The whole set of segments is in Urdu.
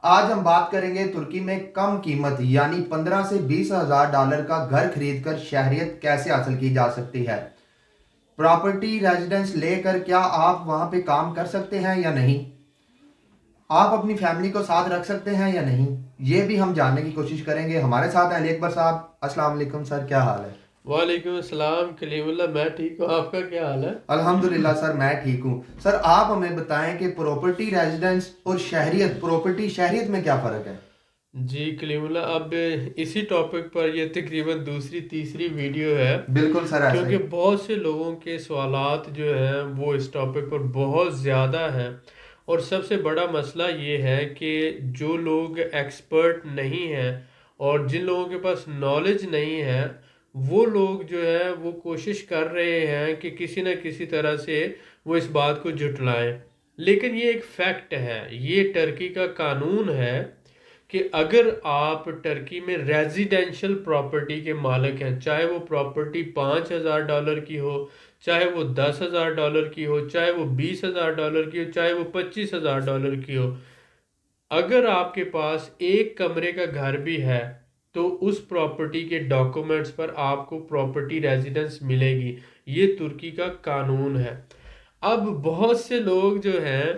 آج ہم بات کریں گے ترکی میں کم قیمت یعنی 15 سے 20 ہزار ڈالر کا گھر خرید کر شہریت کیسے حاصل کی جا سکتی ہے۔ پراپرٹی ریزیڈنس لے کر کیا آپ وہاں پہ کام کر سکتے ہیں یا نہیں؟ آپ اپنی فیملی کو ساتھ رکھ سکتے ہیں یا نہیں؟ یہ بھی ہم جاننے کی کوشش کریں گے۔ ہمارے ساتھ ہیں علی اکبر صاحب۔ السلام علیکم سر، کیا حال ہے؟ وعلیکم السلام کلیم اللہ، میں ٹھیک ہوں، آپ کا کیا حال ہے؟ الحمدللہ سر، میں ٹھیک ہوں۔ سر آپ ہمیں بتائیں کہ پراپرٹی ریزیڈنس اور شہریت، پراپرٹی شہریت میں کیا فرق ہے؟ جی کلیم اللہ، اب اسی ٹاپک پر یہ تقریباً دوسری تیسری ویڈیو ہے، بالکل سر، ایسا ہی۔ کیونکہ بہت سے لوگوں کے سوالات جو ہیں وہ اس ٹاپک پر بہت زیادہ ہیں، اور سب سے بڑا مسئلہ یہ ہے کہ جو لوگ ایکسپرٹ نہیں ہیں اور جن لوگوں کے پاس نالج نہیں ہے، وہ لوگ جو ہے وہ کوشش کر رہے ہیں کہ کسی نہ کسی طرح سے وہ اس بات کو جھٹلائیں، لیکن یہ ایک فیکٹ ہے، یہ ٹرکی کا قانون ہے کہ اگر آپ ٹرکی میں ریزیڈینشل پراپرٹی کے مالک ہیں، چاہے وہ پراپرٹی $5,000 کی ہو، چاہے وہ $10,000 کی ہو، چاہے وہ $20,000 کی ہو، چاہے وہ $25,000 کی ہو، اگر آپ کے پاس ایک کمرے کا گھر بھی ہے تو اس پراپرٹی کے ڈاکومنٹس پر آپ کو پراپرٹی ریزیڈنس ملے گی۔ یہ ترکی کا قانون ہے۔ اب بہت سے لوگ جو ہیں،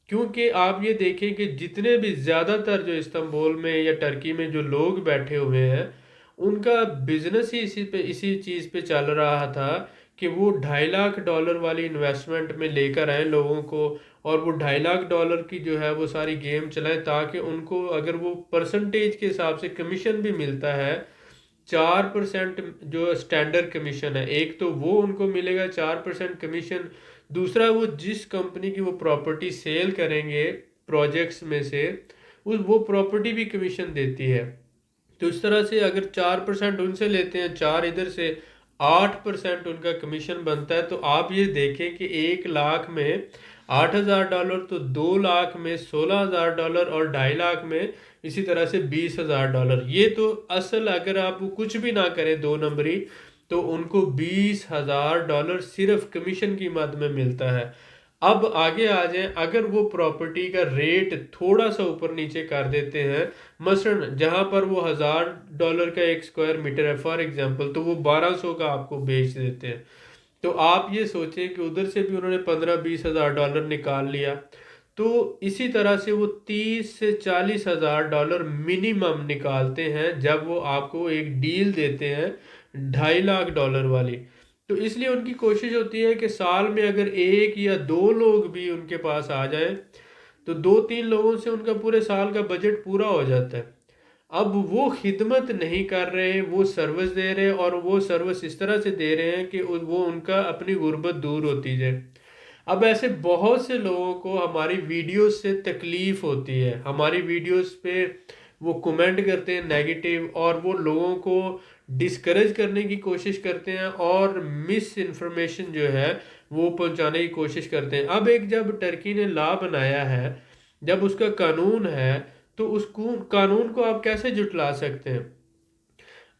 کیونکہ آپ یہ دیکھیں کہ جتنے بھی زیادہ تر جو استنبول میں یا ٹرکی میں جو لوگ بیٹھے ہوئے ہیں، ان کا بزنس ہی اسی چیز پہ چل رہا تھا کہ وہ $2.5 لاکھ والی انویسٹمنٹ میں لے کر آئیں لوگوں کو، اور وہ $2.5 لاکھ کی جو ہے وہ ساری گیم چلائیں، تاکہ ان کو اگر وہ پرسنٹیج کے حساب سے کمیشن بھی ملتا ہے، 4% جو اسٹینڈرڈ کمیشن ہے، ایک تو وہ ان کو ملے گا 4% کمیشن، دوسرا وہ جس کمپنی کی وہ پراپرٹی سیل کریں گے پروجیکٹس میں سے، وہ پراپرٹی بھی کمیشن دیتی ہے۔ تو اس طرح سے اگر 4% ان سے لیتے ہیں، 4 ادھر سے، 8% ان کا کمیشن بنتا ہے، تو آپ یہ دیکھیں کہ 1 لاکھ میں $8,000، تو 2 لاکھ میں $16,000، اور 2.5 لاکھ میں اسی طرح سے $20,000۔ یہ تو اصل اگر آپ کچھ بھی نہ کریں 2 نمبری، تو ان کو $20,000 صرف کمیشن کی مد میں ملتا ہے۔ اب آگے آ جائیں، اگر وہ پراپرٹی کا ریٹ تھوڑا سا اوپر نیچے کر دیتے ہیں، مثلا جہاں پر وہ $1,000 کا ایک اسکوائر میٹر ہے فار ایگزامپل، تو وہ 1200 کا آپ کو بیچ دیتے ہیں، تو آپ یہ سوچیں کہ ادھر سے بھی انہوں نے $15,000-20,000 نکال لیا، تو اسی طرح سے وہ $30,000 سے $40,000 منیمم نکالتے ہیں جب وہ آپ کو ایک ڈیل دیتے ہیں $2.5 لاکھ والی۔ تو اس لیے ان کی کوشش ہوتی ہے کہ سال میں اگر ایک یا دو لوگ بھی ان کے پاس آ جائیں، تو 2-3 لوگوں سے ان کا پورے سال کا بجٹ پورا ہو جاتا ہے۔ اب وہ خدمت نہیں کر رہے، وہ سروس دے رہے، اور وہ سروس اس طرح سے دے رہے ہیں کہ وہ ان کا اپنی غربت دور ہوتی جائے۔ اب ایسے بہت سے لوگوں کو ہماری ویڈیوز سے تکلیف ہوتی ہے، ہماری ویڈیوز پہ وہ کمنٹ کرتے ہیں نیگیٹو، اور وہ لوگوں کو ڈسکریج کرنے کی کوشش کرتے ہیں اور مس انفارمیشن جو ہے وہ پہنچانے کی کوشش کرتے ہیں۔ اب ایک جب ٹرکی نے لا بنایا ہے، جب اس کا قانون ہے، تو اس قانون کو آپ کیسے جھٹلا سکتے ہیں؟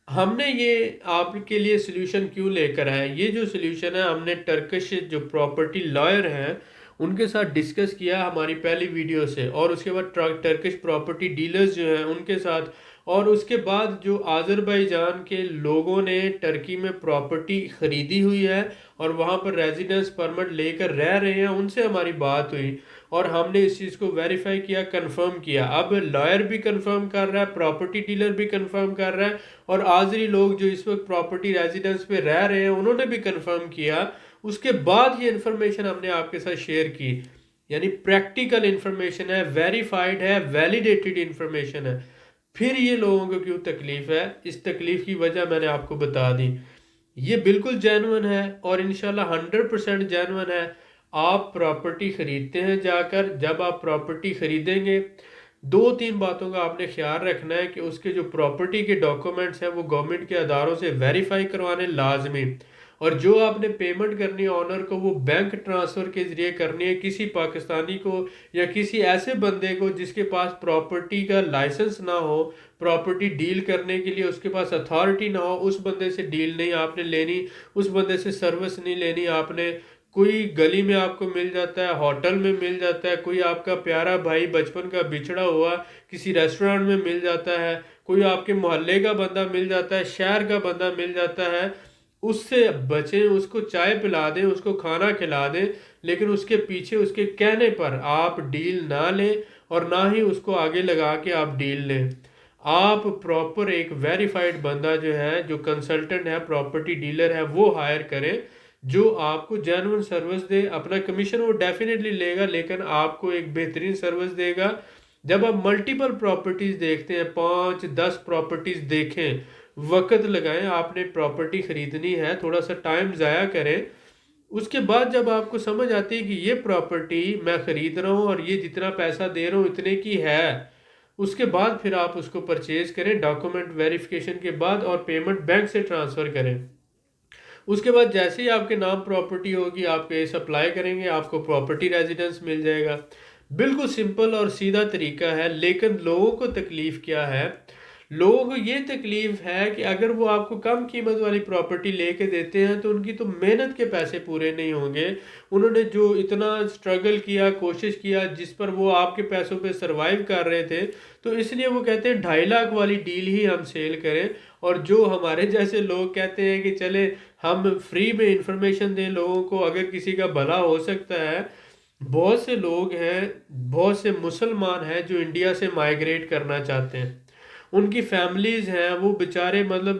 ہم نے یہ آپ کے لیے سلوشن کیوں لے کر آئے؟ یہ جو سلوشن ہے ہم نے ٹرکش جو پراپرٹی لائر ہیں ان کے ساتھ ڈسکس کیا ہماری پہلی ویڈیو سے، اور اس کے بعد ٹرکش پراپرٹی ڈیلرز جو ہیں ان کے ساتھ، اور اس کے بعد جو آذربائیجان کے لوگوں نے ٹرکی میں پراپرٹی خریدی ہوئی ہے اور وہاں پر ریزیڈنس پرمٹ لے کر رہ رہے ہیں، ان سے ہماری بات ہوئی، اور ہم نے اس چیز کو ویریفائی کیا، کنفرم کیا۔ اب لائر بھی کنفرم کر رہا ہے، پراپرٹی ڈیلر بھی کنفرم کر رہا ہے، اور آذری لوگ جو اس وقت پراپرٹی ریزیڈنس پہ رہ رہے ہیں انہوں نے بھی کنفرم کیا۔ اس کے بعد یہ انفارمیشن ہم نے آپ کے ساتھ شیئر کی، یعنی پریکٹیکل انفارمیشن ہے، ویریفائڈ ہے، ویلیڈیٹڈ انفارمیشن ہے۔ پھر یہ لوگوں کو کیوں تکلیف ہے؟ اس تکلیف کی وجہ میں نے آپ کو بتا دی۔ یہ بالکل جینون ہے، اور انشاءاللہ 100% جینون ہے۔ آپ پراپرٹی خریدتے ہیں جا کر، جب آپ پراپرٹی خریدیں گے 2-3 باتوں کا آپ نے خیال رکھنا ہے کہ اس کے جو پراپرٹی کے ڈاکومنٹس ہیں وہ گورنمنٹ کے اداروں سے ویریفائی کروانے لازمی، اور جو آپ نے پیمنٹ کرنی ہے آنر کو وہ بینک ٹرانسفر کے ذریعے کرنی ہے، کسی پاکستانی کو یا کسی ایسے بندے کو جس کے پاس پراپرٹی کا لائسنس نہ ہو، پراپرٹی ڈیل کرنے کے لیے اس کے پاس اتھارٹی نہ ہو، اس بندے سے ڈیل نہیں آپ نے لینی، اس بندے سے سروس نہیں لینی آپ نے۔ کوئی گلی میں آپ کو مل جاتا ہے، ہوٹل میں مل جاتا ہے، کوئی آپ کا پیارا بھائی بچپن کا بچھڑا ہوا کسی ریسٹورانٹ میں مل جاتا ہے، کوئی آپ کے محلے کا بندہ مل جاتا ہے، شہر کا بندہ مل جاتا ہے، اس سے بچیں، اس کو چائے پلا دیں، اس کو کھانا کھلا دیں، لیکن اس کے پیچھے اس کے کہنے پر آپ ڈیل نہ لیں اور نہ ہی اس کو آگے لگا کے آپ ڈیل لیں۔ آپ پراپر ایک ویریفائڈ بندہ جو ہے، جو کنسلٹنٹ ہے، پراپرٹی ڈیلر ہے، وہ ہائر کریں جو آپ کو جینوئن سروس دے۔ اپنا کمیشن وہ ڈیفینیٹلی لے گا، لیکن آپ کو ایک بہترین سروس دے گا۔ جب آپ ملٹیپل پراپرٹیز دیکھتے ہیں، 5-10 پراپرٹیز دیکھیں، وقت لگائیں، آپ نے پراپرٹی خریدنی ہے، تھوڑا سا ٹائم ضائع کریں، اس کے بعد جب آپ کو سمجھ آتی ہے کہ یہ پراپرٹی میں خرید رہا ہوں اور یہ جتنا پیسہ دے رہا ہوں اتنے کی ہے، اس کے بعد پھر آپ اس کو پرچیز کریں ڈاکومنٹ ویریفیکیشن کے بعد، اور پیمنٹ بینک سے ٹرانسفر کریں۔ اس کے بعد جیسے ہی آپ کے نام پراپرٹی ہوگی، آپ کیس اپلائی کریں گے، آپ کو پراپرٹی ریزیڈنس مل جائے گا۔ بالکل سمپل اور سیدھا طریقہ ہے، لیکن لوگوں کو تکلیف کیا ہے؟ لوگوں کو یہ تکلیف ہے کہ اگر وہ آپ کو کم قیمت والی پراپرٹی لے کے دیتے ہیں تو ان کی تو محنت کے پیسے پورے نہیں ہوں گے۔ انہوں نے جو اتنا سٹرگل کیا، کوشش کیا، جس پر وہ آپ کے پیسوں پہ سروائیو کر رہے تھے، تو اس لیے وہ کہتے ہیں 2.5 لاکھ والی ڈیل ہی ہم سیل کریں۔ اور جو ہمارے جیسے لوگ کہتے ہیں کہ چلے ہم فری میں انفارمیشن دیں لوگوں کو، اگر کسی کا بھلا ہو سکتا ہے۔ بہت سے لوگ ہیں، بہت سے مسلمان ہیں جو انڈیا سے مائیگریٹ کرنا چاہتے ہیں، ان کی فیملیز ہیں، وہ بیچارے مطلب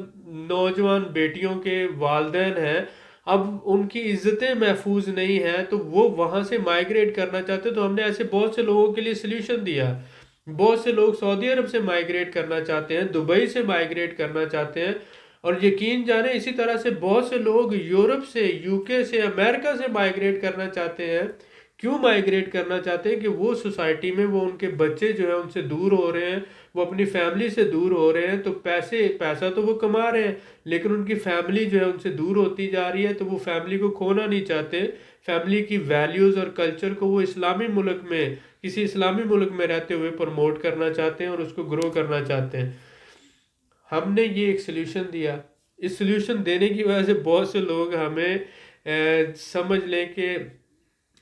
نوجوان بیٹیوں کے والدین ہیں، اب ان کی عزتیں محفوظ نہیں ہیں تو وہ وہاں سے مائیگریٹ کرنا چاہتے ہیں۔ تو ہم نے ایسے بہت سے لوگوں کے لیے سلیوشن دیا۔ بہت سے لوگ سعودی عرب سے مائیگریٹ کرنا چاہتے ہیں، دبئی سے مائیگریٹ کرنا چاہتے ہیں، اور یقین جانیں اسی طرح سے بہت سے لوگ یورپ سے، یو کے سے، امریکہ سے مائیگریٹ کرنا چاہتے ہیں۔ کیوں مائیگریٹ کرنا چاہتے ہیں؟ کہ وہ سوسائٹی میں وہ ان کے بچے جو ہیں ان سے دور ہو رہے ہیں، وہ اپنی فیملی سے دور ہو رہے ہیں، تو پیسہ تو وہ کما رہے ہیں، لیکن ان کی فیملی جو ہے ان سے دور ہوتی جا رہی ہے، تو وہ فیملی کو کھونا نہیں چاہتے۔ فیملی کی ویلیوز اور کلچر کو وہ اسلامی ملک میں، کسی اسلامی ملک میں رہتے ہوئے پروموٹ کرنا چاہتے ہیں اور اس کو گرو کرنا چاہتے ہیں۔ ہم نے یہ ایک سلیوشن دیا، اس سلیوشن دینے کی وجہ سے بہت سے لوگ ہمیں سمجھ لیں کہ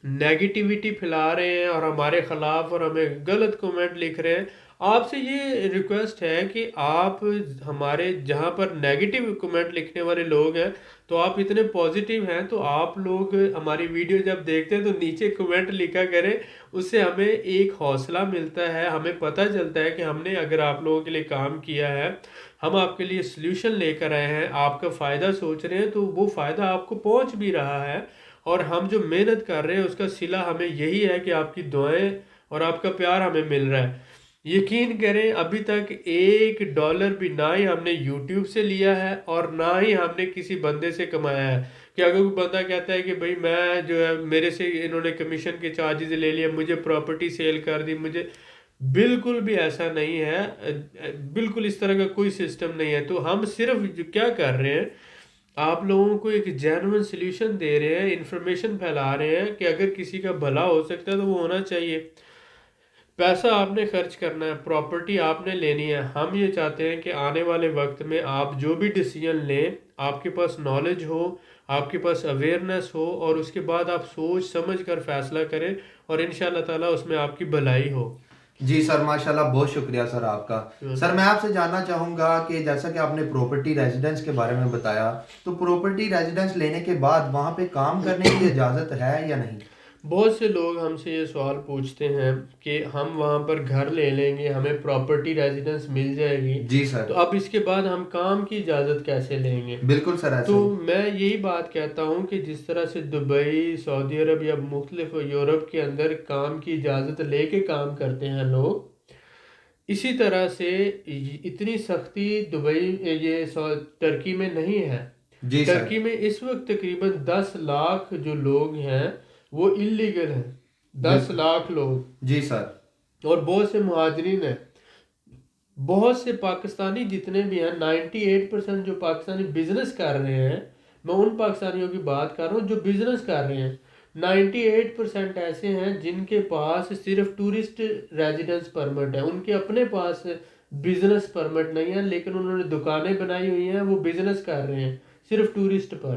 نیگیٹیوٹی پھیلا رہے ہیں اور ہمارے خلاف، اور ہمیں غلط کومنٹ لکھ رہے ہیں۔ آپ سے یہ ریکویسٹ ہے کہ آپ ہمارے جہاں پر نیگیٹیو کومنٹ لکھنے والے لوگ ہیں، تو آپ اتنے پازیٹیو ہیں تو آپ لوگ ہماری ویڈیو جب دیکھتے ہیں تو نیچے کومنٹ لکھا کریں، اس سے ہمیں ایک حوصلہ ملتا ہے، ہمیں پتہ چلتا ہے کہ ہم نے اگر آپ لوگوں کے لیے کام کیا ہے، ہم آپ کے لیے سلیوشن لے کر آئے ہیں، آپ کا فائدہ سوچ رہے ہیں، تو وہ فائدہ آپ کو پہنچ بھی رہا ہے، اور ہم جو محنت کر رہے ہیں اس کا صلہ ہمیں یہی ہے کہ آپ کی دعائیں اور آپ کا پیار ہمیں مل رہا ہے۔ یقین کریں ابھی تک $1 بھی نہ ہی ہم نے یوٹیوب سے لیا ہے اور نہ ہی ہم نے کسی بندے سے کمایا ہے۔ کہ اگر کوئی بندہ کہتا ہے کہ بھئی میں جو ہے میرے سے انہوں نے کمیشن کے چارجز لے لیے، مجھے پراپرٹی سیل کر دی، مجھے بالکل بھی ایسا نہیں ہے، بالکل اس طرح کا کوئی سسٹم نہیں ہے۔ تو ہم صرف جو کیا کر رہے ہیں، آپ لوگوں کو ایک جینوئن سلیوشن دے رہے ہیں، انفارمیشن پھیلا رہے ہیں کہ اگر کسی کا بھلا ہو سکتا ہے تو وہ ہونا چاہیے۔ پیسہ آپ نے خرچ کرنا ہے، پراپرٹی آپ نے لینی ہے۔ ہم یہ چاہتے ہیں کہ آنے والے وقت میں آپ جو بھی ڈیسیجن لیں، آپ کے پاس نالج ہو، آپ کے پاس اویئرنیس ہو، اور اس کے بعد آپ سوچ سمجھ کر فیصلہ کریں، اور انشاءاللہ تعالیٰ اس میں آپ کی بھلائی ہو۔ جی سر، ماشاءاللہ، بہت شکریہ سر آپ کا۔ سر میں آپ سے جاننا چاہوں گا کہ جیسا کہ آپ نے پراپرٹی ریزیڈنس کے بارے میں بتایا، تو پراپرٹی ریزیڈنس لینے کے بعد وہاں پہ کام کرنے کی اجازت ہے یا نہیں؟ بہت سے لوگ ہم سے یہ سوال پوچھتے ہیں کہ ہم وہاں پر گھر لے لیں گے، ہمیں پراپرٹی ریزیڈنس مل جائے گی، جی سر، تو اب اس کے بعد ہم کام کی اجازت کیسے لیں گے؟ بالکل سر، ایسے تو ہی۔ میں یہی بات کہتا ہوں کہ جس طرح سے دبئی، سعودی عرب یا مختلف یورپ کے اندر کام کی اجازت لے کے کام کرتے ہیں لوگ، اسی طرح سے اتنی سختی دبئی ترکی میں نہیں ہے۔ جی سر، ترکی میں اس وقت تقریباً 10 لاکھ جو لوگ ہیں وہ انلیگل ہیں، 10 لاکھ لوگ، جی سر، اور بہت سے مہاجرین ہیں۔ بہت سے پاکستانی جتنے بھی ہیں، 98% جو پاکستانی بزنس کر رہے ہیں، میں ان پاکستانیوں کی بات کر رہا ہوں جو بزنس کر رہے ہیں، 98% ایسے ہیں جن کے پاس صرف ٹورسٹ ریزیڈنس پرمٹ ہے، ان کے اپنے پاس بزنس پرمٹ نہیں ہے، لیکن انہوں نے دکانیں بنائی ہوئی ہیں، وہ بزنس کر رہے ہیں صرف ٹورسٹ پر۔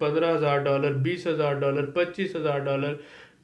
$15,000, $20,000, $25,000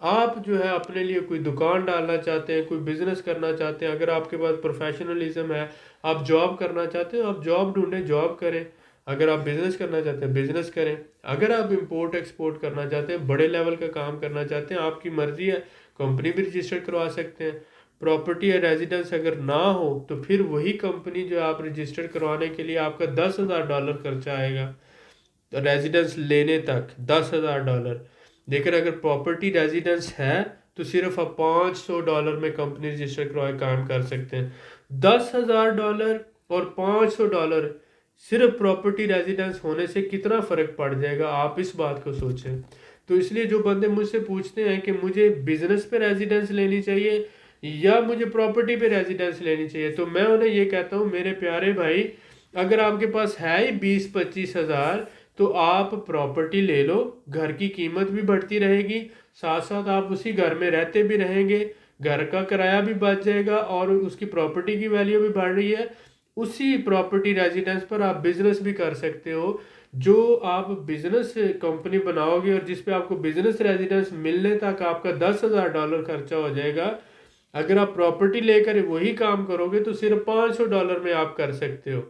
آپ جو ہے اپنے لیے کوئی دکان ڈالنا چاہتے ہیں، کوئی بزنس کرنا چاہتے ہیں، اگر آپ کے پاس پروفیشنلزم ہے، آپ جاب کرنا چاہتے ہیں، آپ جاب ڈھونڈیں، جاب کریں۔ اگر آپ بزنس کرنا چاہتے ہیں بزنس کریں۔ اگر آپ امپورٹ ایکسپورٹ کرنا چاہتے ہیں، بڑے لیول کا کام کرنا چاہتے ہیں، آپ کی مرضی ہے، کمپنی بھی رجسٹر کروا سکتے ہیں۔ پراپرٹی یا ریزیڈنس اگر نہ ہو تو پھر وہی کمپنی جو آپ رجسٹر کروانے کے لیے آپ کا $10,000 خرچہ آئے گا ریزیڈنس لینے تک، $10,000۔ لیکن اگر پراپرٹی ریزیڈنس ہے تو صرف آپ $500 میں کمپنی رجسٹر کروائے کام کر سکتے ہیں۔ $10,000 اور $500 صرف پراپرٹی ریزیڈنس ہونے سے کتنا فرق پڑ جائے گا، آپ اس بات کو سوچیں۔ تو اس لیے جو بندے مجھ سے پوچھتے ہیں کہ مجھے بزنس پہ ریزیڈنس لینی چاہیے یا مجھے پراپرٹی پہ ریزیڈنس لینی چاہیے، تو میں انہیں یہ کہتا ہوں میرے پیارے بھائی، اگر آپ کے پاس ہے ہی 20-25 ہزار تو آپ پراپرٹی لے لو، گھر کی قیمت بھی بڑھتی رہے گی، ساتھ ساتھ آپ اسی گھر میں رہتے بھی رہیں گے، گھر کا کرایہ بھی بچ جائے گا اور اس کی پراپرٹی کی ویلیو بھی بڑھ رہی ہے۔ اسی پراپرٹی ریزیڈنس پر آپ بزنس بھی کر سکتے ہو۔ جو آپ بزنس کمپنی بناؤ گے اور جس پہ آپ کو بزنس ریزیڈنس ملنے تک آپ کا $10,000 خرچہ ہو جائے گا، اگر آپ پراپرٹی لے کر وہی کام کرو گے تو صرف $500 میں آپ کر سکتے ہو۔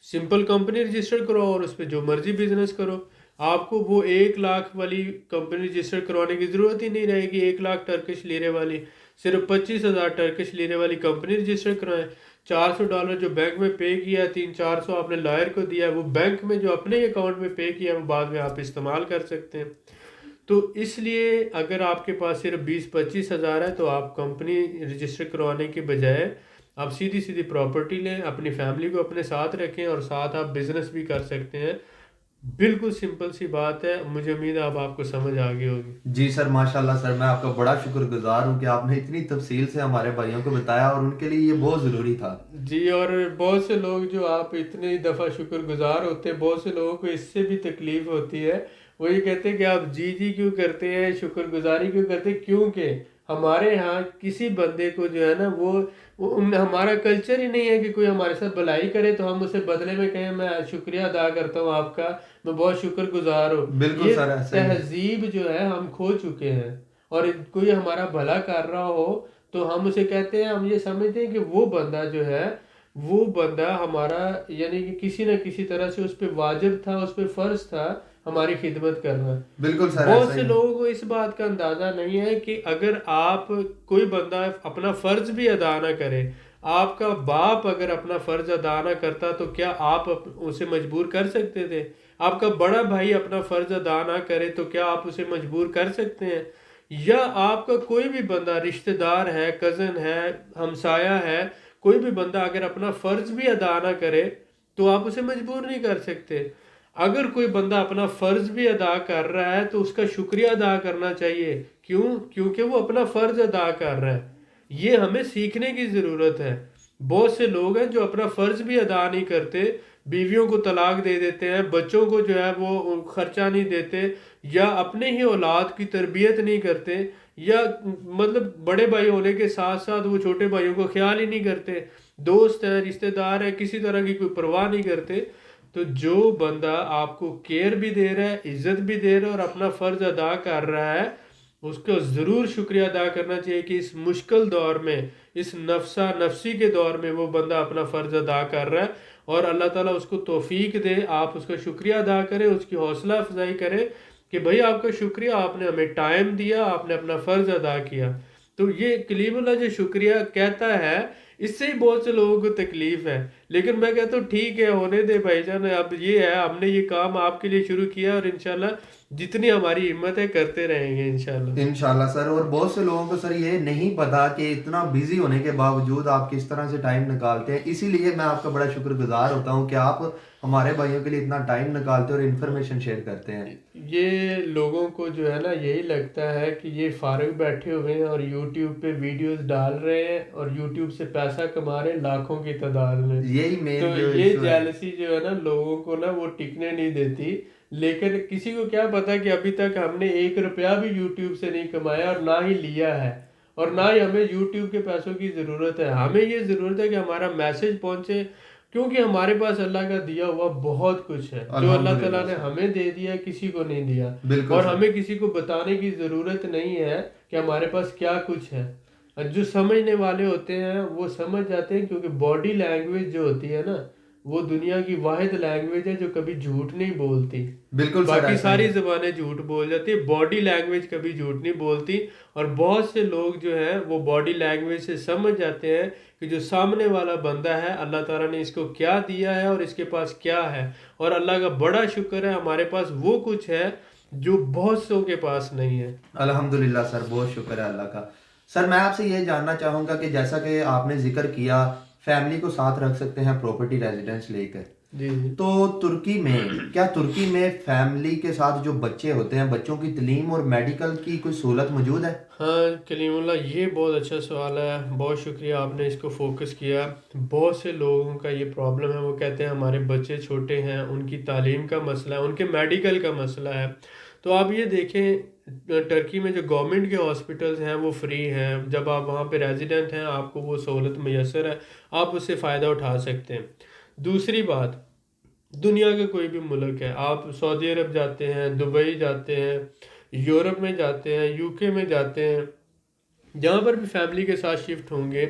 سمپل کمپنی رجسٹر کرو اور اس پہ جو مرضی بزنس کرو، آپ کو وہ 1 لاکھ والی کمپنی رجسٹر کروانے کی ضرورت ہی نہیں رہے گی، 1 لاکھ ٹرکش لیرے والی، صرف 25,000 ٹرکش لیرے والی کمپنی رجسٹر کروائیں۔ $400 جو بینک میں پے کیا ہے، 300-400 آپ نے لائر کو دیا ہے، وہ بینک میں جو اپنے اکاؤنٹ میں پے کیا ہے وہ بعد میں آپ استعمال کر سکتے ہیں۔ تو اس لیے اگر آپ کے پاس صرف 20-25 ہزار ہے تو آپ کمپنی رجسٹر کروانے کے بجائے آپ سیدھی سیدھی پراپرٹی لیں، اپنی فیملی کو اپنے ساتھ رکھیں اور ساتھ آپ بزنس بھی کر سکتے ہیں۔ بالکل سمپل سی بات ہے، مجھے امید ہے آپ کو سمجھ آ گئی ہوگی۔ جی سر، ماشاءاللہ سر، میں آپ کا بڑا شکر گزار ہوں کہ آپ نے اتنی تفصیل سے ہمارے بھائیوں کو بتایا، اور ان کے لیے یہ بہت ضروری تھا۔ جی، اور بہت سے لوگ جو آپ اتنی دفعہ شکر گزار ہوتے ہیں، بہت سے لوگوں کو اس سے بھی تکلیف ہوتی ہے، وہ یہ کہتے ہیں کہ آپ جی جی کیوں کرتے ہیں، شکر گزاری کیوں کرتے ہیں، کیونکہ ہمارے ہاں کسی بندے کو جو ہے نا ہمارا کلچر ہی نہیں ہے کہ کوئی ہمارے ساتھ بھلائی کرے تو ہم اسے بدلے میں کہیں میں شکریہ ادا کرتا ہوں آپ کا، میں بہت شکر گزار ہوں۔ بالکل یہ سر، ایسا ہی ہے۔ تہذیب جو ہے ہم کھو چکے ہیں، اور کوئی ہمارا بھلا کر رہا ہو تو ہم اسے کہتے ہیں، ہم یہ سمجھتے ہیں کہ وہ بندہ جو ہے وہ بندہ ہمارا، یعنی کہ کسی نہ کسی طرح سے اس پہ واجب تھا، اس پہ فرض تھا ہماری خدمت کرنا۔ بالکل سر، بہت ایسا سے ہی ہے۔ لوگوں کو اس بات کا اندازہ نہیں ہے کہ اگر آپ کوئی بندہ اپنا فرض بھی ادا نہ کرے، آپ کا باپ اگر اپنا فرض ادا نہ کرتا تو کیا آپ اسے مجبور کر سکتے تھے؟ آپ کا بڑا بھائی اپنا فرض ادا نہ کرے تو کیا آپ اسے مجبور کر سکتے ہیں؟ یا آپ کا کوئی بھی بندہ، رشتہ دار ہے، کزن ہے، ہمسایہ ہے، کوئی بھی بندہ اگر اپنا فرض بھی ادا نہ کرے تو آپ اسے مجبور نہیں کر سکتے۔ اگر کوئی بندہ اپنا فرض بھی ادا کر رہا ہے تو اس کا شکریہ ادا کرنا چاہیے۔ کیوں؟ کیونکہ وہ اپنا فرض ادا کر رہا ہے۔ یہ ہمیں سیکھنے کی ضرورت ہے۔ بہت سے لوگ ہیں جو اپنا فرض بھی ادا نہیں کرتے، بیویوں کو طلاق دے دیتے ہیں، بچوں کو جو ہے وہ خرچہ نہیں دیتے، یا اپنے ہی اولاد کی تربیت نہیں کرتے، یا مطلب بڑے بھائی ہونے کے ساتھ ساتھ وہ چھوٹے بھائیوں کو خیال ہی نہیں کرتے، دوست ہیں، رشتہ دار ہیں، کسی طرح کی کوئی پرواہ نہیں کرتے۔ تو جو بندہ آپ کو کیئر بھی دے رہا ہے، عزت بھی دے رہا ہے اور اپنا فرض ادا کر رہا ہے، اس کو ضرور شکریہ ادا کرنا چاہیے کہ اس مشکل دور میں، اس نفسا نفسی کے دور میں وہ بندہ اپنا فرض ادا کر رہا ہے، اور اللہ تعالیٰ اس کو توفیق دے، آپ اس کا شکریہ ادا کریں، اس کی حوصلہ افزائی کریں کہ بھئی آپ کا شکریہ، آپ نے ہمیں ٹائم دیا، آپ نے اپنا فرض ادا کیا۔ تو یہ کلیم اللہ جو شکریہ کہتا ہے، اس سے ہی بہت سے لوگوں کو تکلیف ہے، لیکن میں کہتا ہوں ٹھیک ہے، ہونے دے بھائی جان، اب یہ ہے، ہم نے یہ کام آپ کے لیے شروع کیا اور انشاءاللہ جتنی ہماری ہمت ہے کرتے رہیں گے انشاءاللہ۔ انشاءاللہ سر، اور بہت سے لوگوں کو سر یہ نہیں پتا کہ اتنا بیزی ہونے کے باوجود آپ کس طرح سے ٹائم نکالتے ہیں، اسی لیے میں آپ کا بڑا شکر گزار ہوتا ہوں کہ آپ ہمارے بھائیوں کے لیے اتنا ٹائم نکالتے ہیں اور انفارمیشن شیئر کرتے ہیں۔ یہ لوگوں کو جو ہے نا یہی لگتا ہے کہ یہ فارغ بیٹھے ہوئے ہیں اور یوٹیوب پہ ویڈیوز ڈال رہے ہیں اور یوٹیوب سے پیسہ کما رہے ہیں لاکھوں کی تعداد میں۔ یہی تو مین جو یہ ایشو ہے۔ جیلسی جو ہے نا لوگوں کو نا وہ ٹکنے نہیں دیتی، لیکن کسی کو کیا پتا کہ ابھی تک ہم نے 1 روپیہ بھی یوٹیوب سے نہیں کمایا اور نہ ہی لیا ہے، اور نہ ہی ہمیں یوٹیوب کے پیسوں کی ضرورت ہے۔ ہمیں یہ ضرورت ہے کہ ہمارا میسج پہنچے، کیونکہ ہمارے پاس اللہ کا دیا ہوا بہت کچھ ہے جو اللہ تعالیٰ نے ہمیں دے دیا، کسی کو نہیں دیا، بالکل اور سر، ہمیں کسی کو بتانے کی ضرورت نہیں ہے کہ ہمارے پاس کیا کچھ ہے۔ اور جو سمجھنے والے ہوتے ہیں وہ سمجھ جاتے ہیں، کیونکہ باڈی لینگویج جو ہوتی ہے نا، وہ دنیا کی واحد لینگویج ہے جو کبھی جھوٹ نہیں بولتی۔ بالکل سر باقی ایسا ہی ساری ہے۔ زبانیں جھوٹ بول جاتی ہیں، باڈی لینگویج کبھی جھوٹ نہیں بولتی۔ اور بہت سے لوگ جو ہیں وہ باڈی لینگویج سے سمجھ جاتے ہیں کہ جو سامنے والا بندہ ہے اللہ تعالیٰ نے اس کو کیا دیا ہے اور اس کے پاس کیا ہے، اور اللہ کا بڑا شکر ہے ہمارے پاس وہ کچھ ہے جو بہت سو کے پاس نہیں ہے۔ الحمدللہ سر، بہت شکر ہے اللہ کا۔ سر میں آپ سے یہ جاننا چاہوں گا کہ جیسا کہ آپ نے ذکر کیا فیملی کو ساتھ رکھ سکتے ہیں پراپرٹی ریزیڈنس لے کر، جی جی تو ترکی میں فیملی کے ساتھ جو بچے ہوتے ہیں بچوں کی تعلیم اور میڈیکل کی کوئی سہولت موجود ہے؟ ہاں کلیم اللہ، یہ بہت اچھا سوال ہے، بہت شکریہ آپ نے اس کو فوکس کیا۔ بہت سے لوگوں کا یہ پرابلم ہے، وہ کہتے ہیں ہمارے بچے چھوٹے ہیں، ان کی تعلیم کا مسئلہ ہے، ان کے میڈیکل کا مسئلہ ہے۔ تو آپ یہ دیکھیں ٹرکی میں جو گورنمنٹ کے ہاسپٹلز ہیں وہ فری ہیں، جب آپ وہاں پہ ریزیڈنٹ ہیں آپ کو وہ سہولت میسر ہے، آپ اس سے فائدہ اٹھا سکتے ہیں۔ دوسری بات، دنیا کا کوئی بھی ملک ہے، آپ سعودی عرب جاتے ہیں، دبئی جاتے ہیں، یورپ میں جاتے ہیں، یو کے میں جاتے ہیں، جہاں پر بھی فیملی کے ساتھ شفٹ ہوں گے،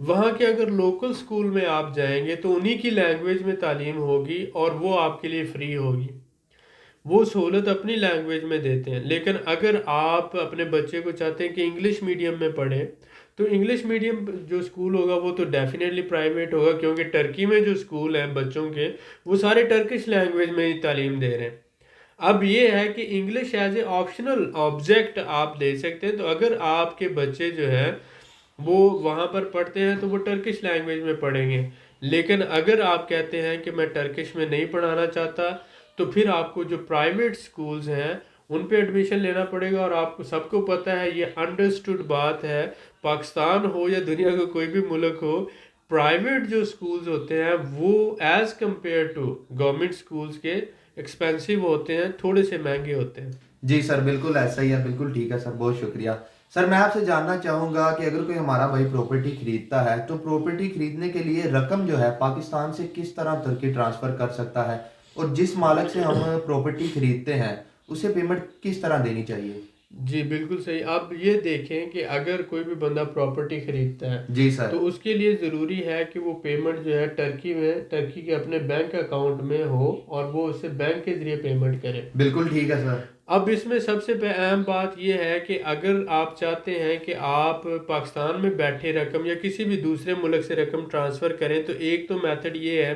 وہاں کے اگر لوکل سکول میں آپ جائیں گے تو انہی کی لینگویج میں تعلیم ہوگی اور وہ آپ کے لیے فری ہوگی، وہ سہولت اپنی لینگویج میں دیتے ہیں۔ لیکن اگر آپ اپنے بچے کو چاہتے ہیں کہ انگلش میڈیم میں پڑھے، تو انگلش میڈیم جو اسکول ہوگا وہ تو ڈیفینیٹلی پرائیویٹ ہوگا، کیونکہ ٹرکی میں جو اسکول ہیں بچوں کے وہ سارے ٹرکش لینگویج میں ہی تعلیم دے رہے ہیں۔ اب یہ ہے کہ English as a optional object آپ لے سکتے ہیں، تو اگر آپ کے بچے جو ہیں وہ وہاں پر پڑھتے ہیں تو وہ ٹرکش لینگویج میں پڑھیں گے۔ لیکن اگر آپ کہتے ہیں کہ میں ٹرکش میں نہیں پڑھانا چاہتا، تو پھر آپ کو جو پرائیویٹ سکولز ہیں ان پہ ایڈمیشن لینا پڑے گا، اور آپ کو سب کو پتہ ہے، یہ انڈرسٹوڈ بات ہے، پاکستان ہو یا دنیا کا کوئی بھی ملک ہو، پرائیویٹ جو سکولز ہوتے ہیں وہ as compare to government schools کے ایکسپینسو ہوتے ہیں، تھوڑے سے مہنگے ہوتے ہیں۔ جی سر بالکل ایسا ہی ہے، بالکل ٹھیک ہے سر، بہت شکریہ۔ سر میں آپ سے جاننا چاہوں گا کہ اگر کوئی ہمارا بھائی پراپرٹی خریدتا ہے تو پراپرٹی خریدنے کے لیے رقم جو ہے پاکستان سے کس طرح ترکی ٹرانسفر کر سکتا ہے، اور جس مالک سے ہم پراپرٹی خریدتے ہیں اسے پیمنٹ کس طرح دینی چاہیے؟ جی بالکل صحیح۔ آپ یہ دیکھیں کہ اگر کوئی بھی بندہ پراپرٹی خریدتا ہے جی سر، تو اس کے لیے ضروری ہے کہ وہ پیمنٹ جو ہے ٹرکی کے اپنے بینک اکاؤنٹ میں ہو، اور وہ اسے بینک کے ذریعے پیمنٹ کرے۔ بالکل ٹھیک ہے سر۔ اب اس میں سب سے اہم بات یہ ہے کہ اگر آپ چاہتے ہیں کہ آپ پاکستان میں بیٹھے رقم یا کسی بھی دوسرے ملک سے رقم ٹرانسفر کریں، تو ایک تو میتھڈ یہ ہے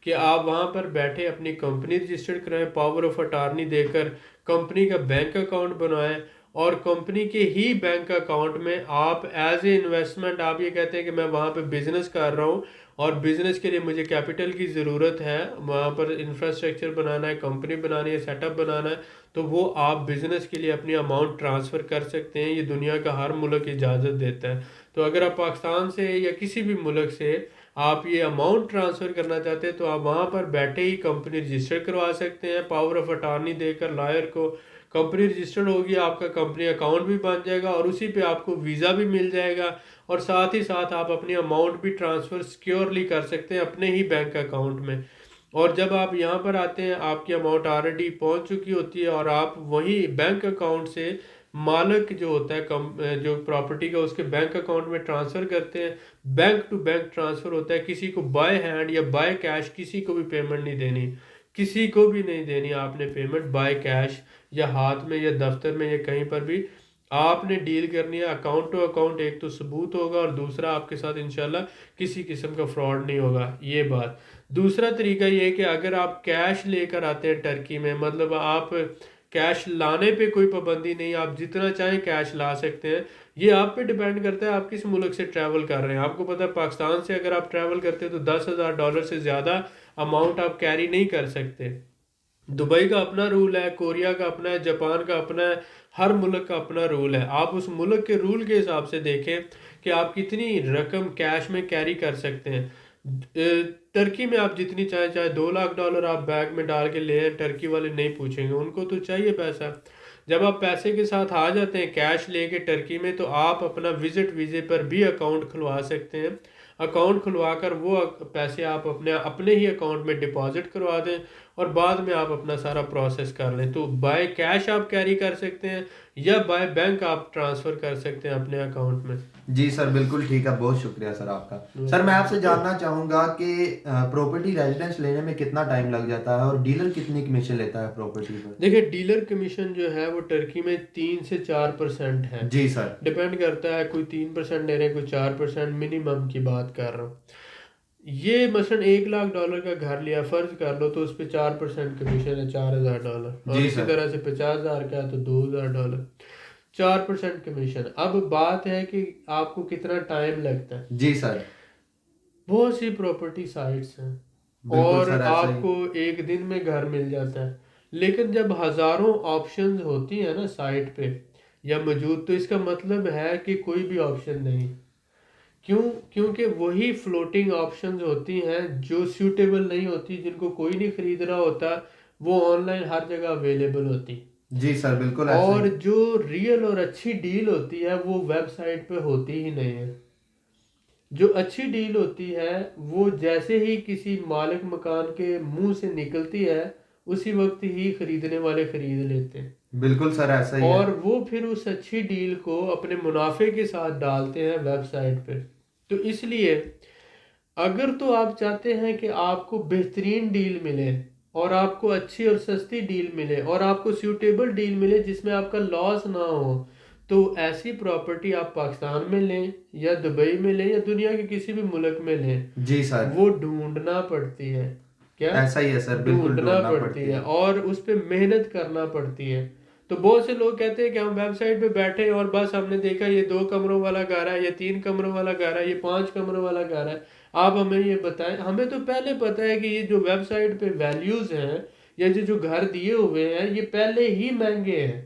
کہ آپ وہاں پر بیٹھے اپنی کمپنی رجسٹرڈ کرائیں، پاور آف اٹارنی دے کر کمپنی کا بینک اکاؤنٹ بنائیں، اور کمپنی کے ہی بینک اکاؤنٹ میں آپ ایز اے انویسٹمنٹ آپ یہ کہتے ہیں کہ میں وہاں پہ بزنس کر رہا ہوں اور بزنس کے لیے مجھے کیپٹل کی ضرورت ہے، وہاں پر انفراسٹرکچر بنانا ہے، کمپنی بنانی ہے، سیٹ اپ بنانا ہے، تو وہ آپ بزنس کے لیے اپنی اماؤنٹ ٹرانسفر کر سکتے ہیں۔ یہ دنیا کا ہر ملک اجازت دیتا ہے۔ تو اگر آپ پاکستان سے یا کسی بھی ملک سے آپ یہ اماؤنٹ ٹرانسفر کرنا چاہتے ہیں تو آپ وہاں پر بیٹھے ہی کمپنی رجسٹر کروا سکتے ہیں، پاور آف اٹارنی دے کر لائر کو، کمپنی رجسٹرڈ ہوگی، آپ کا کمپنی اکاؤنٹ بھی بن جائے گا اور اسی پہ آپ کو ویزا بھی مل جائے گا، اور ساتھ ہی ساتھ آپ اپنی اماؤنٹ بھی ٹرانسفر سیکیورلی کر سکتے ہیں اپنے ہی بینک اکاؤنٹ میں۔ اور جب آپ یہاں پر آتے ہیں آپ کی اماؤنٹ آلریڈی پہنچ چکی ہوتی ہے، اور آپ وہی بینک اکاؤنٹ سے مالک جو ہوتا ہے جو پراپرٹی کا اس کے بینک اکاؤنٹ میں ٹرانسفر کرتے ہیں، بینک ٹو بینک ٹرانسفر ہوتا ہے، کسی کو بائی ہینڈ یا بائی کیش کسی کو بھی پیمنٹ نہیں دینی، کسی کو بھی نہیں دینی آپ نے پیمنٹ بائی کیش، یا ہاتھ میں یا دفتر میں یا کہیں پر بھی آپ نے ڈیل کرنی ہے اکاؤنٹ ٹو اکاؤنٹ، ایک تو ثبوت ہوگا اور دوسرا آپ کے ساتھ انشاءاللہ کسی قسم کا فراڈ نہیں ہوگا، یہ بات۔ دوسرا طریقہ یہ ہے کہ اگر آپ کیش لے کر آتے ہیں ٹرکی میں، مطلب آپ کیش لانے پہ کوئی پابندی نہیں، آپ جتنا چاہیں کیش لا سکتے ہیں، یہ آپ پہ ڈیپینڈ کرتا ہے آپ کس ملک سے ٹریول کر رہے ہیں۔ آپ کو پتہ ہے پاکستان سے اگر آپ ٹریول کرتے ہیں تو $10,000 سے زیادہ اماؤنٹ آپ کیری نہیں کر سکتے۔ دبئی کا اپنا رول ہے، کوریا کا اپنا ہے، جاپان کا اپنا ہے، ہر ملک کا اپنا رول ہے۔ آپ اس ملک کے رول کے حساب سے دیکھیں کہ آپ کتنی رقم کیش میں کیری کر سکتے ہیں۔ ٹرکی میں آپ جتنی چاہے $2 لاکھ آپ بیگ میں ڈال کے لے ہیں، ٹرکی والے نہیں پوچھیں گے، ان کو تو چاہیے پیسہ۔ جب آپ پیسے کے ساتھ آ جاتے ہیں کیش لے کے ٹرکی میں، تو آپ اپنا وزٹ ویزے پر بھی اکاؤنٹ کھلوا سکتے ہیں. اکاؤنٹ کھلوا کر وہ پیسے آپ اپنے ہی اکاؤنٹ میں ڈپازٹ کروا دیں، اور بعد میں آپ اپنا سارا پروسیس کر لیں. تو بائی کیش آپ کیری کر سکتے ہیں، یا بائی بینک آپ ٹرانسفر کر سکتے ہیں اپنے اکاؤنٹ میں. جی سر بالکل ٹھیک ہے، بہت شکریہ سر آپ کا. سر میں آپ سے جاننا چاہوں گا کہ پراپرٹی ریزیڈنس لینے میں کتنا ٹائم لگ جاتا ہے، اور ڈیلر کتنی کمیشن لیتا ہے پراپرٹی پر؟ دیکھیں ڈیلر کمیشن جو ہے وہ ٹرکی میں 3 سے 4% ہے. جی سر. ڈپینڈ کرتا ہے، کوئی 3% لے رہے ہیں، کوئی 4%، منیمم کی بات کر رہا ہوں. یہ مثلا $1,00,000 کا گھر لیا فرض کر لو، تو اس پہ 4% کمیشن ہے $4,000. اور جی اسی سر. طرح سے 50,000 کا ہے تو $2,000، 4% کمیشن. اب بات ہے کہ آپ کو کتنا ٹائم لگتا ہے. جی سر. بہت سی پراپرٹی سائٹس ہیں بالکل اور سر ایسا آپ ہی. کو ایک دن میں گھر مل جاتا ہے، لیکن جب ہزاروں آپشنز ہوتی ہیں نا سائٹ پہ یا موجود، تو اس کا مطلب ہے کہ کوئی بھی آپشن نہیں. کیونکہ وہی فلوٹنگ آپشنز ہوتی ہیں جو سیوٹیبل نہیں ہوتی، جن کو کوئی نہیں خرید رہا ہوتا، وہ آن لائن ہر جگہ اویلیبل ہوتی. جی سر بالکل ایسا اور ہی. جو ریئل اور اچھی ڈیل ہوتی ہے وہ ویب سائٹ پہ ہوتی ہی نہیں ہے. جو اچھی ڈیل ہوتی ہے وہ جیسے ہی کسی مالک مکان کے منہ سے نکلتی ہے، اسی وقت ہی خریدنے والے خرید لیتے ہیں. بالکل سر ایسا ہی ہے. اور وہ پھر اس اچھی ڈیل کو اپنے منافع کے ساتھ ڈالتے ہیں ویب سائٹ پہ. تو اس لیے اگر تو آپ چاہتے ہیں کہ آپ کو بہترین ڈیل ملے، اور آپ کو اچھی اور سستی ڈیل ملے، اور آپ کو سیوٹیبل ڈیل ملے جس میں آپ کا لاس نہ ہو، تو ایسی پراپرٹی آپ پاکستان میں لیں یا دبئی میں لیں یا دنیا کے کسی بھی ملک میں لیں. جی سر. وہ ڈھونڈنا پڑتی ہے. کیا؟ ایسا ہی ہے سر، بالکل ڈھونڈنا ڈھونڈنا پڑتی ہے اور اس پہ محنت کرنا پڑتی ہے. تو بہت سے لوگ کہتے ہیں کہ ہم ویب سائٹ پہ بیٹھے اور بس ہم نے دیکھا یہ 2 کمروں والا گھر ہے، یہ 3 کمروں والا گھر ہے، یہ 5 کمروں والا گھر ہے. آپ ہمیں یہ بتائیں، ہمیں تو پہلے پتہ ہے کہ یہ جو ویب سائٹ پہ ویلیوز ہیں یا جو گھر دیے ہوئے ہیں یہ پہلے ہی مہنگے ہیں.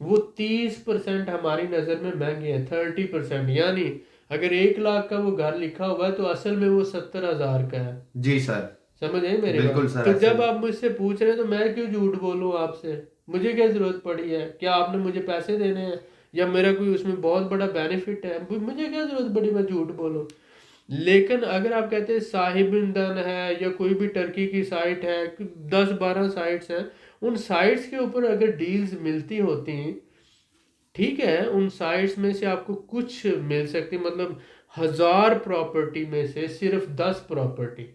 وہ 30% ہماری نظر میں مہنگے ہیں، 30%. یعنی اگر 1,00,000 کا وہ گھر لکھا ہوا ہے تو اصل میں وہ 70,000 کا ہے. جی سر. سمجھ آئی میری بالکل بات؟ سر تو ایسا جب ہی. آپ مجھ سے پوچھ رہے ہیں تو میں کیوں جھوٹ بولوں آپ سے؟ مجھے کیا ضرورت پڑی ہے؟ کیا آپ نے مجھے پیسے دینے ہیں یا میرا کوئی اس میں بہت بڑا بینیفٹ ہے؟ مجھے کیا ضرورت پڑی میں جھوٹ بولوں؟ لیکن اگر آپ کہتے ہیں صاحب دن ہے یا کوئی بھی ٹرکی کی سائٹ ہے، 10-12 سائٹس ہیں، ان سائٹس کے اوپر اگر ڈیلز ملتی ہوتی ہیں، ٹھیک ہے، ان سائٹس میں سے آپ کو کچھ مل سکتی، مطلب 1,000 پراپرٹی میں سے صرف 10 پراپرٹی،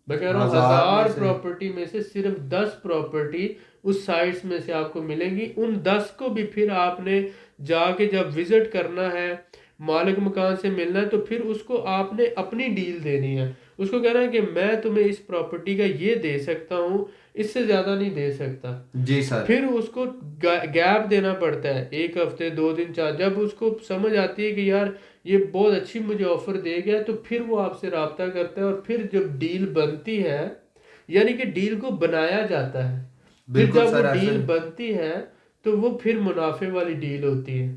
میں کہہ رہا ہوں 1,000 میں سے. پراپرٹی میں سے صرف 10 پراپرٹی اس سائٹس میں سے آپ کو ملیں گی. ان 10 کو بھی پھر آپ نے جا کے جب وزٹ کرنا ہے، مالک مکان سے ملنا ہے، تو پھر اس کو آپ نے اپنی ڈیل دینی ہے. اس کو کہنا ہے کہ میں تمہیں اس پراپرٹی کا یہ دے سکتا ہوں، اس سے زیادہ نہیں دے سکتا. جی سر. پھر اس کو گیپ دینا پڑتا ہے، 1 ہفتے 2 دن 4. جب اس کو سمجھ آتی ہے کہ یار یہ بہت اچھی مجھے آفر دے گیا، تو پھر وہ آپ سے رابطہ کرتا ہے. اور پھر جب ڈیل بنتی ہے، یعنی کہ ڈیل کو بنایا جاتا ہے، پھر بالکل جب وہ سر ایسا ڈیل ہی. بنتی ہے تو وہ پھر منافع والی ڈیل ہوتی ہے.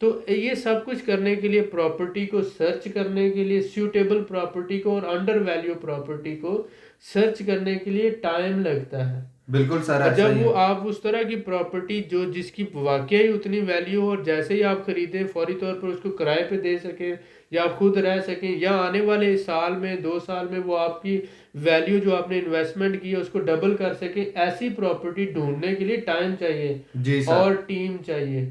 تو یہ سب کچھ کرنے کے لیے، پراپرٹی کو سرچ کرنے کے لیے، سیوٹیبل پراپرٹی کو اور انڈر ویلیو پراپرٹی کو سرچ کرنے کے لیے ٹائم لگتا ہے. بالکل سر اور ایسا جب ہی وہ ہے. آپ اس طرح کی پراپرٹی جس کی واقعی اتنی ویلیو ہو، اور جیسے ہی آپ خریدیں فوری طور پر اس کو کرائے پہ دے سکیں یا خود رہ سکیں، یا آنے والے سال میں 2 سال میں وہ آپ کی ویلیو جو آپ نے انویسٹمنٹ کی ہے اس کو ڈبل کر سکیں، ایسی پراپرٹی ڈھونڈنے کے لیے ٹائم چاہیے جی سر. اور ٹیم چاہیے.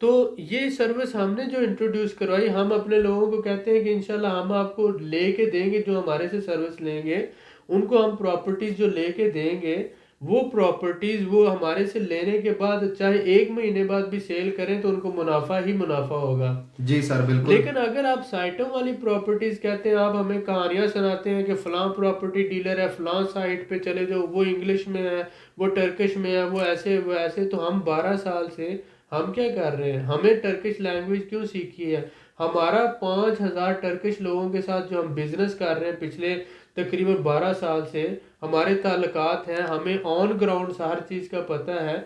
تو یہ سروس ہم نے جو انٹروڈیوس کروائی، ہم اپنے لوگوں کو کہتے ہیں کہ انشاءاللہ ہم آپ کو لے کے دیں گے، جو ہمارے سے سروس لیں گے ان کو ہم پراپرٹیز جو لے کے دیں گے، وہ پراپرٹیز وہ ہمارے سے لینے کے بعد چاہے 1 مہینے بعد بھی سیل کریں تو ان کو منافع ہی منافع ہوگا. جی سر بالکل. لیکن اگر آپ سائٹوں والی پراپرٹیز کہتے ہیں، آپ ہمیں کہانیاں سناتے ہیں کہ فلاں پراپرٹی ڈیلر ہے، فلاں سائٹ پہ چلے جاؤ، وہ انگلش میں ہے، وہ ٹرکش میں ہے، وہ ایسے وہ ایسے. تو ہم 12 سال سے ہم کیا کر رہے ہیں؟ ہمیں ٹرکش لینگویج کیوں سیکھی ہے؟ ہمارا 5,000 ٹرکش لوگوں کے ساتھ جو ہم بزنس کر رہے ہیں پچھلے تقریباً 12 سال سے ہمارے تعلقات ہیں، ہمیں آن گراؤنڈ ہر چیز کا پتہ ہے.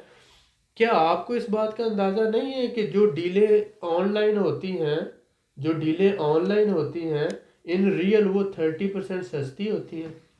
کیا آپ کو اس بات کا اندازہ نہیں ہے کہ جو ڈیلیں آن لائن ہوتی ہیں ان ریئل وہ 30% سستی ہوتی ہیں؟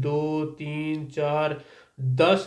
2 3 4 10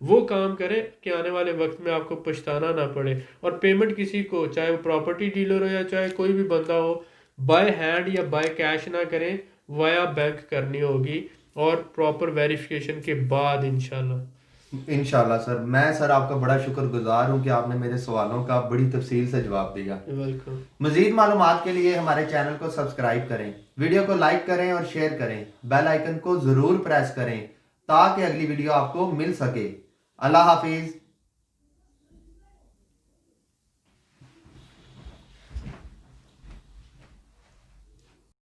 وہ کام کریں کہ آنے والے وقت میں آپ کو پچھتانا نہ پڑے. اور پیمنٹ کسی کو، چاہے وہ پراپرٹی ڈیلر ہو یا چاہے کوئی بھی بندہ ہو، بائی ہینڈ یا بائی کیش نہ کریں، وایا بینک کرنی ہوگی اور پراپر ویریفیکیشن کے بعد انشاءاللہ. انشاءاللہ سر، میں سر آپ کا بڑا شکر گزار ہوں کہ آپ نے میرے سوالوں کا بڑی تفصیل سے جواب دیا. ویلکم. مزید معلومات کے لیے ہمارے چینل کو سبسکرائب کریں، ویڈیو کو لائک کریں اور شیئر کریں، بیل آئیکن کو ضرور پریس کریں تاکہ اگلی ویڈیو آپ کو مل سکے. اللہ حافظ.